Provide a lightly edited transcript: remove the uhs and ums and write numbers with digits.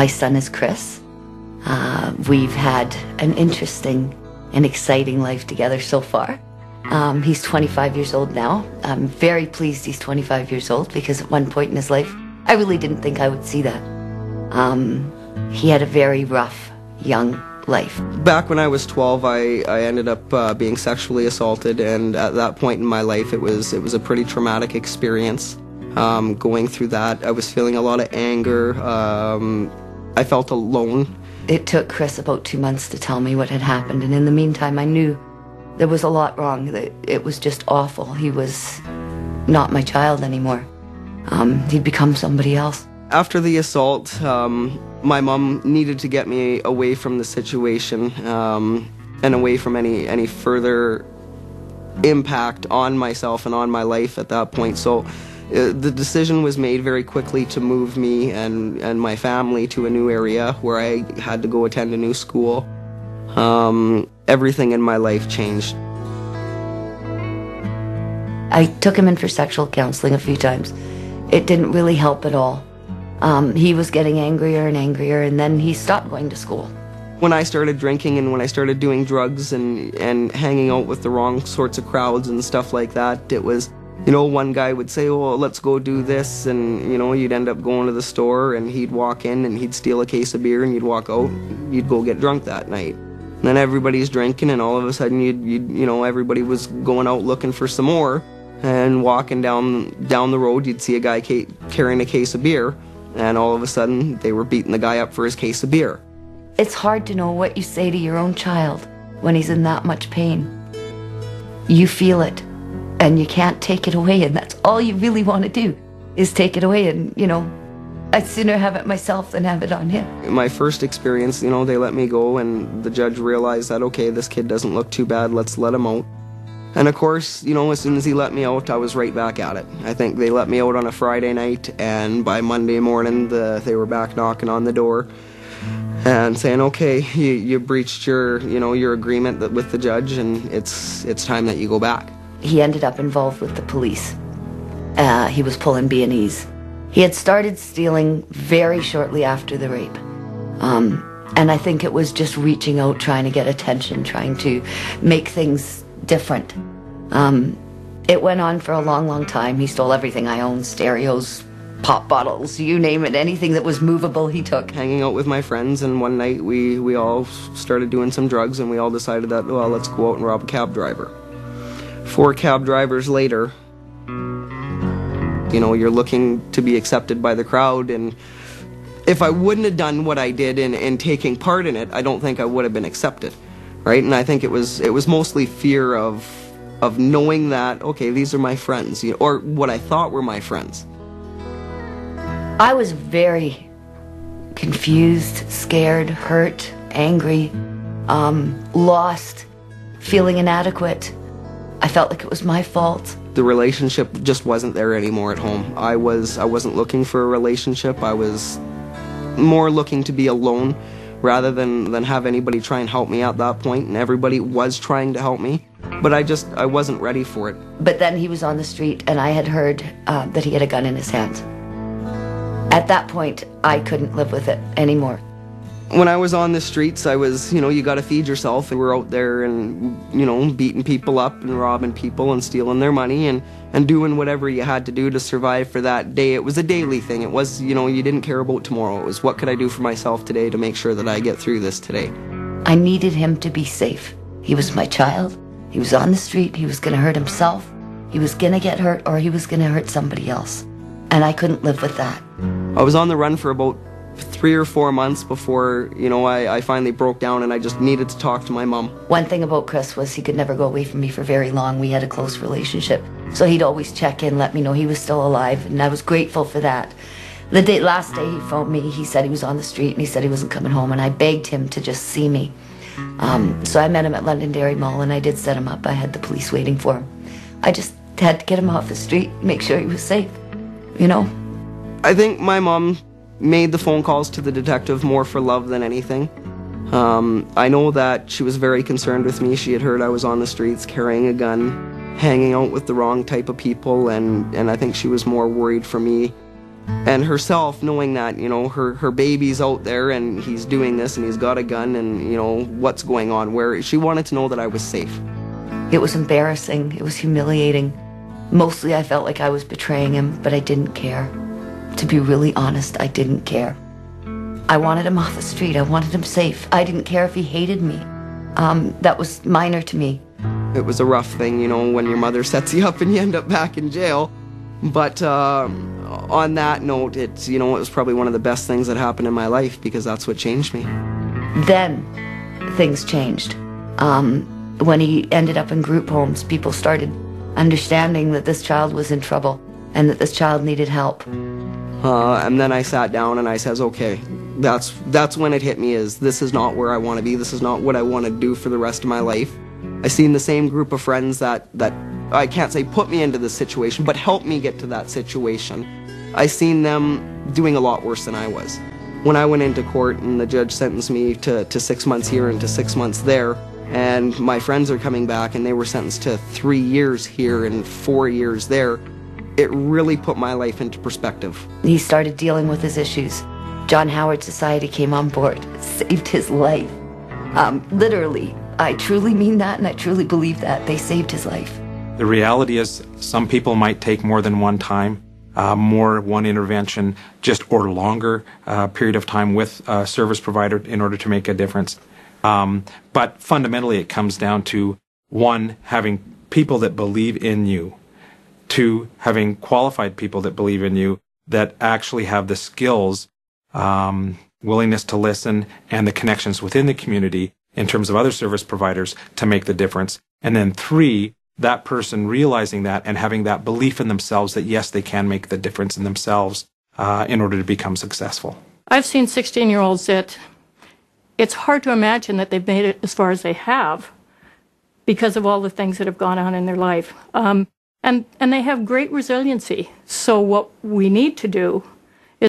My son is Chris. We've had an interesting and exciting life together so far. He's 25 years old now. I'm very pleased he's 25 years old because at one point in his life, I really didn't think I would see that. He had a very rough, young life. Back when I was 12, I ended up being sexually assaulted, and at that point in my life, it was a pretty traumatic experience. Going through that, I was feeling a lot of anger. I felt alone. It took Chris about 2 months to tell me what had happened, and in the meantime, I knew there was a lot wrong. That it was just awful. He was not my child anymore. He'd become somebody else. After the assault, my mom needed to get me away from the situation and away from any further impact on myself and on my life at that point. So the decision was made very quickly to move me and my family to a new area where I had to go attend a new school. Everything in my life changed. I took him in for sexual counseling a few times. It didn't really help at all. He was getting angrier and angrier, and then he stopped going to school. When I started drinking and when I started doing drugs and hanging out with the wrong sorts of crowds and stuff like that, it was, one guy would say, well, let's go do this, and, you'd end up going to the store, and he'd walk in and he'd steal a case of beer, and you'd walk out, you'd go get drunk that night. And then everybody's drinking, and all of a sudden, everybody was going out looking for some more, and walking down the road, you'd see a guy carrying a case of beer, and all of a sudden, they were beating the guy up for his case of beer. It's hard to know what you say to your own child when he's in that much pain. You feel it, and you can't take it away, and that's all you really want to do, is take it away, and, I'd sooner have it myself than have it on him. My first experience, they let me go, and the judge realized that, okay, this kid doesn't look too bad, let's let him out. And of course, as soon as he let me out, I was right back at it. I think they let me out on a Friday night, and by Monday morning, they were back knocking on the door and saying, okay, you breached your agreement with the judge, and it's time that you go back. He ended up involved with the police. He was pulling B&Es. He had started stealing very shortly after the rape. And I think it was just reaching out, trying to get attention, trying to make things different. It went on for a long, long time. He stole everything I owned, stereos, pop bottles, you name it, anything that was movable he took. Hanging out with my friends, and one night we all started doing some drugs, and we all decided that, well, let's go out and rob a cab driver. 4 cab drivers later, you're looking to be accepted by the crowd, and if I wouldn't have done what I did in taking part in it, I don't think I would have been accepted, right? And I think it was mostly fear of knowing that, okay, these are my friends, or what I thought were my friends. I was very confused, scared, hurt, angry, lost, feeling inadequate. I felt like it was my fault. The relationship just wasn't there anymore at home. I wasn't looking for a relationship. I was more looking to be alone rather than have anybody try and help me at that point, and everybody was trying to help me, but I wasn't ready for it. But then he was on the street, and I had heard that he had a gun in his hand. At that point, I couldn't live with it anymore. When I was on the streets, I was, you gotta feed yourself, and we're out there and, beating people up and robbing people and stealing their money and doing whatever you had to do to survive for that day. It was a daily thing. It was, you didn't care about tomorrow. It was, what could I do for myself today to make sure that I get through this today? I needed him to be safe. He was my child. He was on the street. He was gonna hurt himself. He was gonna get hurt, or he was gonna hurt somebody else. And I couldn't live with that. I was on the run for about 3 or 4 months before, I finally broke down, and I just needed to talk to my mom. One thing about Chris was he could never go away from me for very long. We had a close relationship. So he'd always check in, let me know he was still alive, and I was grateful for that. The last day he phoned me, he said he was on the street, and he said he wasn't coming home, and I begged him to just see me. So I met him at Londonderry Mall, and I did set him up. I had the police waiting for him. I just had to get him off the street, make sure he was safe, I think my mom made the phone calls to the detective more for love than anything. I know that she was very concerned with me. She had heard I was on the streets carrying a gun, hanging out with the wrong type of people, and I think she was more worried for me And herself, knowing that, you know, her baby's out there and he's doing this and he's got a gun and, you know, what's going on, where she wanted to know that I was safe. It was embarrassing. It was humiliating. Mostly I felt like I was betraying him, but I didn't care. To be really honest, I didn't care. I wanted him off the street. I wanted him safe. I didn't care if he hated me. That was minor to me. It was a rough thing, you know, when your mother sets you up and you end up back in jail. But on that note, it's, you know, it was probably one of the best things that happened in my life, because that's what changed me. Then things changed. When he ended up in group homes, people started understanding that this child was in trouble and that this child needed help. And then I sat down and I says, okay, that's when it hit me, is this is not where I want to be. This is not what I want to do for the rest of my life. I seen the same group of friends that I can't say put me into this situation, but helped me get to that situation. I seen them doing a lot worse than I was. When I went into court and the judge sentenced me to 6 months here and to 6 months there, and my friends are coming back and they were sentenced to 3 years here and 4 years there, it really put my life into perspective. He started dealing with his issues. John Howard Society came on board, saved his life. Literally, I truly mean that, and I truly believe that. They saved his life. The reality is, some people might take more than one time, one intervention, or longer period of time with a service provider in order to make a difference. But fundamentally, it comes down to, 1, having people that believe in you. 2, having qualified people that believe in you, that actually have the skills, willingness to listen, and the connections within the community in terms of other service providers to make the difference. And then 3, that person realizing that and having that belief in themselves that yes, they can make the difference in themselves in order to become successful. I've seen 16-year-olds that it's hard to imagine that they've made it as far as they have because of all the things that have gone on in their life. And they have great resiliency. So what we need to do